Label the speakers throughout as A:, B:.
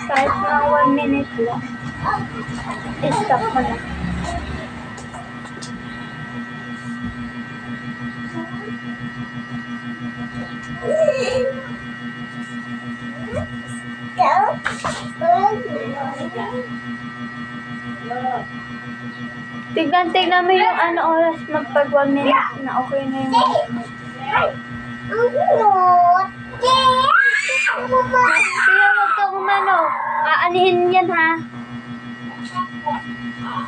A: Kahit mga 1 minute lang. I-stop mo na. Tignan mo yung oras magpag 1 minute na okay na yung Kaya wag kang aanihin yan ha.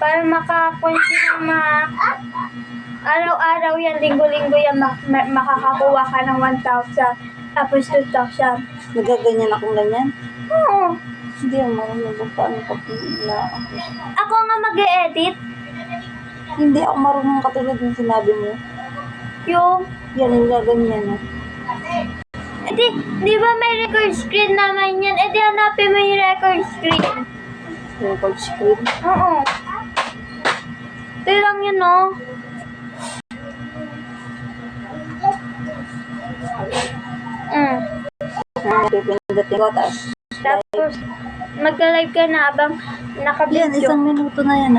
A: Para makakunti ng mga araw-araw yan, linggo-linggo yan, makakakuha ka ng 1,000 tapos 2,000.
B: Nagaganyan akong ganyan?
A: Oo.
B: Hindi ako marunong kung paano pag-ila ako.
A: Ako nga mag-e-edit.
B: Hindi ako marunong katulad ng sinabi mo.
A: Yung,
B: Yan yung gaganyan.
A: di ba may record screen naman yan? Di hanapin mo yung record screen.
B: Record screen.
A: Oo. Ito lang yun, no?
B: Pipindating ko,
A: Tapos, magka-live ka na abang
B: yan,
A: naka-video.
B: 1 minuto na yan.